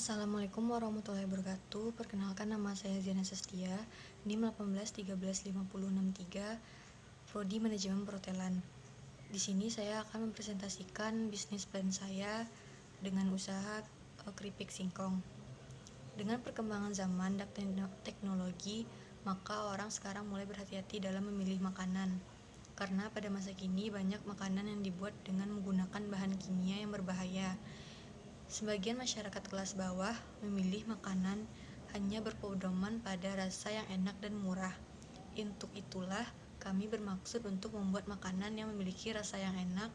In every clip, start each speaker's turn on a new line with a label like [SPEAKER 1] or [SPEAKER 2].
[SPEAKER 1] Assalamualaikum warahmatullahi wabarakatuh. Perkenalkan, nama saya Ziana Sastia, NIM 1813563, Prodi Manajemen Perhotelan. Di sini saya akan mempresentasikan bisnis plan saya dengan usaha keripik singkong. Dengan perkembangan zaman dan teknologi, maka orang sekarang mulai berhati-hati dalam memilih makanan. Karena pada masa kini banyak makanan yang dibuat dengan menggunakan bahan kimia yang berbahaya. Sebagian masyarakat kelas bawah memilih makanan hanya berpedoman pada rasa yang enak dan murah. Untuk itulah kami bermaksud untuk membuat makanan yang memiliki rasa yang enak,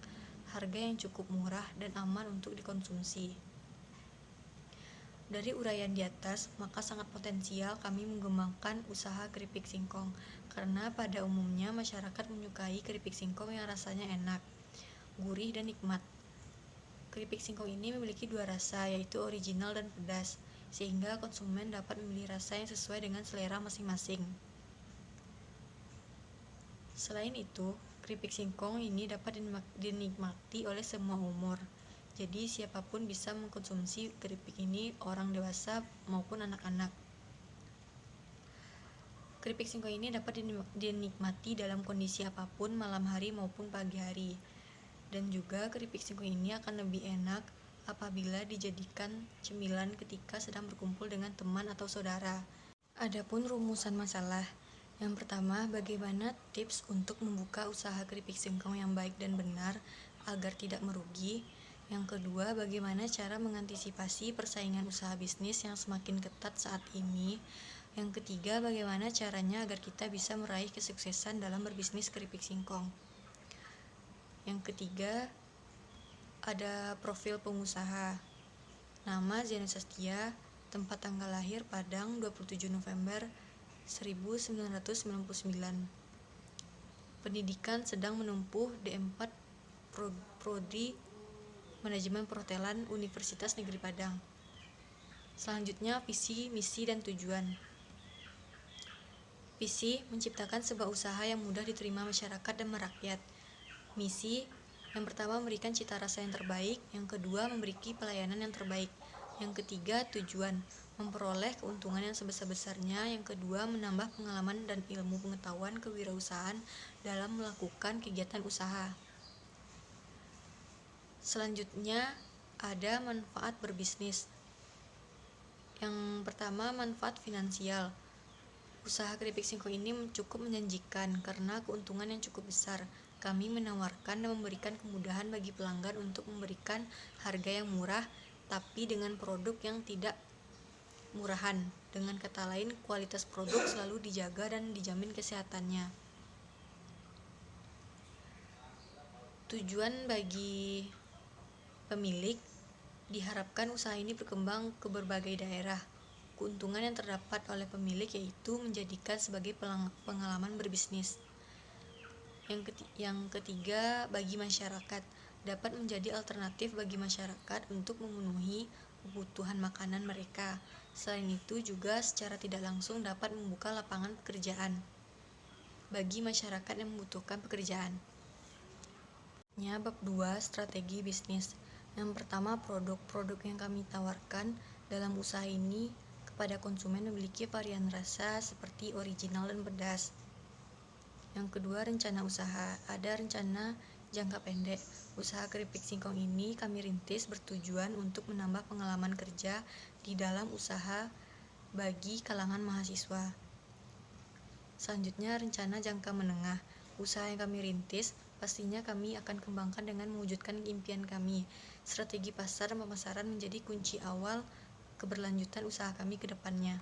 [SPEAKER 1] harga yang cukup murah, dan aman untuk dikonsumsi. Dari uraian di atas, maka sangat potensial kami mengembangkan usaha keripik singkong, karena pada umumnya masyarakat menyukai keripik singkong yang rasanya enak, gurih, dan nikmat. Keripik singkong ini memiliki dua rasa, yaitu original dan pedas, sehingga konsumen dapat memilih rasa yang sesuai dengan selera masing-masing. Selain itu, keripik singkong ini dapat dinikmati oleh semua umur. Jadi siapapun bisa mengkonsumsi keripik ini, orang dewasa maupun anak-anak. Keripik singkong ini dapat dinikmati dalam kondisi apapun, malam hari maupun pagi hari. Dan juga keripik singkong ini akan lebih enak apabila dijadikan cemilan ketika sedang berkumpul dengan teman atau saudara. Adapun rumusan masalah. Yang pertama, bagaimana tips untuk membuka usaha keripik singkong yang baik dan benar agar tidak merugi. Yang kedua, bagaimana cara mengantisipasi persaingan usaha bisnis yang semakin ketat saat ini. Yang ketiga, bagaimana caranya agar kita bisa meraih kesuksesan dalam berbisnis keripik singkong. Yang ketiga, ada profil pengusaha. Nama Ziana Sastia, tempat tanggal lahir Padang 27 November 1999. Pendidikan sedang menempuh D4 Prodi Manajemen Perhotelan Universitas Negeri Padang. Selanjutnya, visi, misi, dan tujuan. Visi, menciptakan sebuah usaha yang mudah diterima masyarakat dan merakyat. Misi, yang pertama memberikan cita rasa yang terbaik, yang kedua memberi pelayanan yang terbaik, yang ketiga tujuan, memperoleh keuntungan yang sebesar-besarnya, yang kedua menambah pengalaman dan ilmu pengetahuan kewirausahaan dalam melakukan kegiatan usaha. Selanjutnya ada manfaat berbisnis. Yang pertama, manfaat finansial. Usaha keripik singkong ini cukup menjanjikan karena keuntungan yang cukup besar. Kami menawarkan dan memberikan kemudahan bagi pelanggan untuk memberikan harga yang murah, tapi dengan produk yang tidak murahan. Dengan kata lain, kualitas produk selalu dijaga dan dijamin kesehatannya. Tujuan bagi pemilik, diharapkan usaha ini berkembang ke berbagai daerah. Keuntungan yang terdapat oleh pemilik yaitu menjadikan sebagai pengalaman berbisnis. Yang ketiga, bagi masyarakat, dapat menjadi alternatif bagi masyarakat untuk memenuhi kebutuhan makanan mereka. Selain itu juga secara tidak langsung dapat membuka lapangan pekerjaan bagi masyarakat yang membutuhkan pekerjaan. Bab 2, strategi bisnis. Yang pertama, produk yang kami tawarkan dalam usaha ini kepada konsumen memiliki varian rasa seperti original dan pedas. Yang kedua, rencana usaha. Ada rencana jangka pendek. Usaha keripik singkong ini kami rintis bertujuan untuk menambah pengalaman kerja di dalam usaha bagi kalangan mahasiswa. Selanjutnya, rencana jangka menengah. Usaha yang kami rintis pastinya kami akan kembangkan dengan mewujudkan impian kami. Strategi pasar dan pemasaran menjadi kunci awal keberlanjutan usaha kami ke depannya.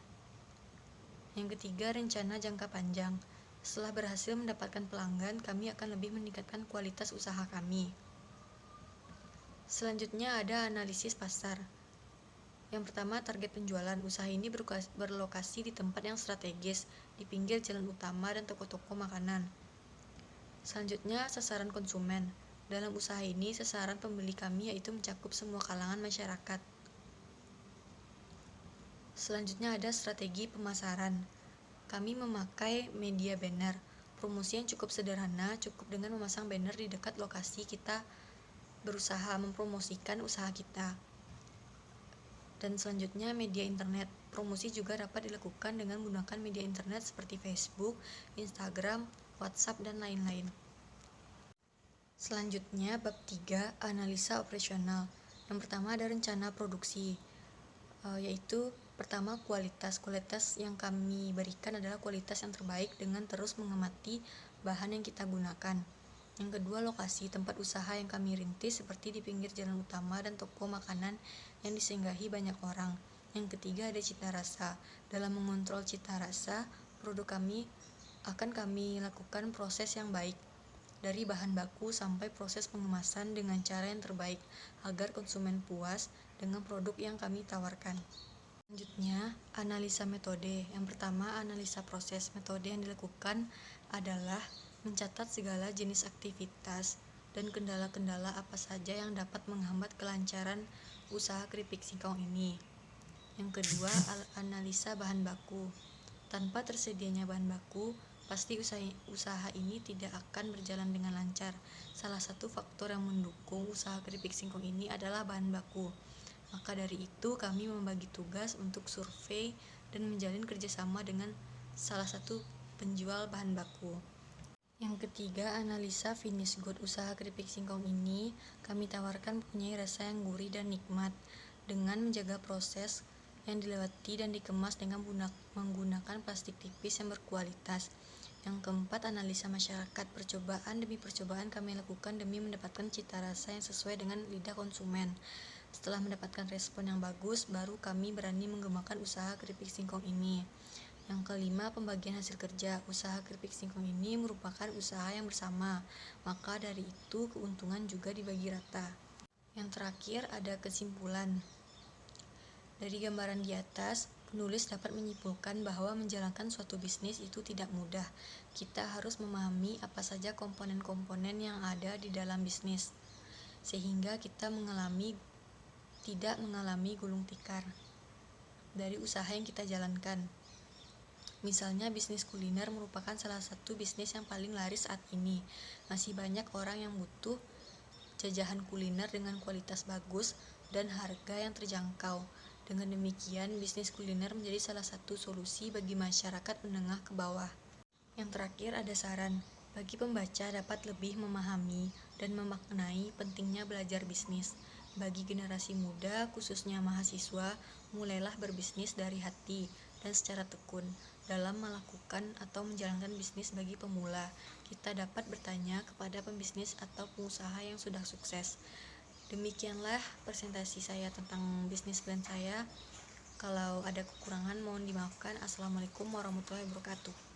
[SPEAKER 1] Yang ketiga, rencana jangka panjang. Setelah berhasil mendapatkan pelanggan, kami akan lebih meningkatkan kualitas usaha kami. Selanjutnya ada analisis pasar. Yang pertama, target penjualan. Usaha ini berlokasi di tempat yang strategis, di pinggir jalan utama dan toko-toko makanan. Selanjutnya, sasaran konsumen. Dalam usaha ini, sasaran pembeli kami yaitu mencakup semua kalangan masyarakat. Selanjutnya ada strategi pemasaran. Kami memakai media banner. Promosi yang cukup sederhana, cukup dengan memasang banner di dekat lokasi kita berusaha mempromosikan usaha kita. Dan selanjutnya media internet. Promosi juga dapat dilakukan dengan menggunakan media internet seperti Facebook, Instagram, WhatsApp, dan lain-lain. Selanjutnya bab 3, analisa operasional. Yang pertama ada rencana produksi, yaitu pertama kualitas. Kualitas yang kami berikan adalah kualitas yang terbaik dengan terus mengamati bahan yang kita gunakan. Yang kedua, lokasi tempat usaha yang kami rintis seperti di pinggir jalan utama dan toko makanan yang disinggahi banyak orang. Yang ketiga, ada cita rasa. Dalam mengontrol cita rasa, produk kami akan kami lakukan proses yang baik dari bahan baku sampai proses pengemasan dengan cara yang terbaik agar konsumen puas dengan produk yang kami tawarkan. Selanjutnya, analisa metode. Yang pertama, analisa proses. Metode yang dilakukan adalah mencatat segala jenis aktivitas dan kendala-kendala apa saja yang dapat menghambat kelancaran usaha keripik singkong ini. Yang kedua, analisa bahan baku. Tanpa tersedianya bahan baku, pasti usaha ini tidak akan berjalan dengan lancar. Salah satu faktor yang mendukung usaha keripik singkong ini adalah bahan baku. Maka dari itu, kami membagi tugas untuk survei dan menjalin kerjasama dengan salah satu penjual bahan baku. Yang ketiga, analisa finish good. Usaha keripik singkong ini kami tawarkan mempunyai rasa yang gurih dan nikmat dengan menjaga proses yang dilewati dan dikemas dengan menggunakan plastik tipis yang berkualitas. Yang keempat, analisa masyarakat. Percobaan demi percobaan kami lakukan demi mendapatkan cita rasa yang sesuai dengan lidah konsumen. Setelah mendapatkan respon yang bagus, baru kami berani mengembangkan usaha keripik singkong ini. Yang kelima, pembagian hasil kerja. Usaha keripik singkong ini merupakan usaha yang bersama, maka dari itu keuntungan juga dibagi rata. Yang terakhir, ada kesimpulan. Dari gambaran di atas, penulis dapat menyimpulkan bahwa menjalankan suatu bisnis itu tidak mudah. Kita harus memahami apa saja komponen-komponen yang ada di dalam bisnis, sehingga kita tidak mengalami gulung tikar dari usaha yang kita jalankan. Misalnya bisnis kuliner merupakan salah satu bisnis yang paling laris saat ini. Masih banyak orang yang butuh jajahan kuliner dengan kualitas bagus dan harga yang terjangkau. Dengan demikian, bisnis kuliner menjadi salah satu solusi bagi masyarakat menengah ke bawah. Yang terakhir, ada saran. Bagi pembaca dapat lebih memahami dan memaknai pentingnya belajar bisnis. Bagi generasi muda, khususnya mahasiswa, mulailah berbisnis dari hati dan secara tekun. Dalam melakukan atau menjalankan bisnis bagi pemula, kita dapat bertanya kepada pembisnis atau pengusaha yang sudah sukses. Demikianlah presentasi saya tentang bisnis plan saya. Kalau ada kekurangan mohon dimaafkan. Assalamualaikum warahmatullahi wabarakatuh.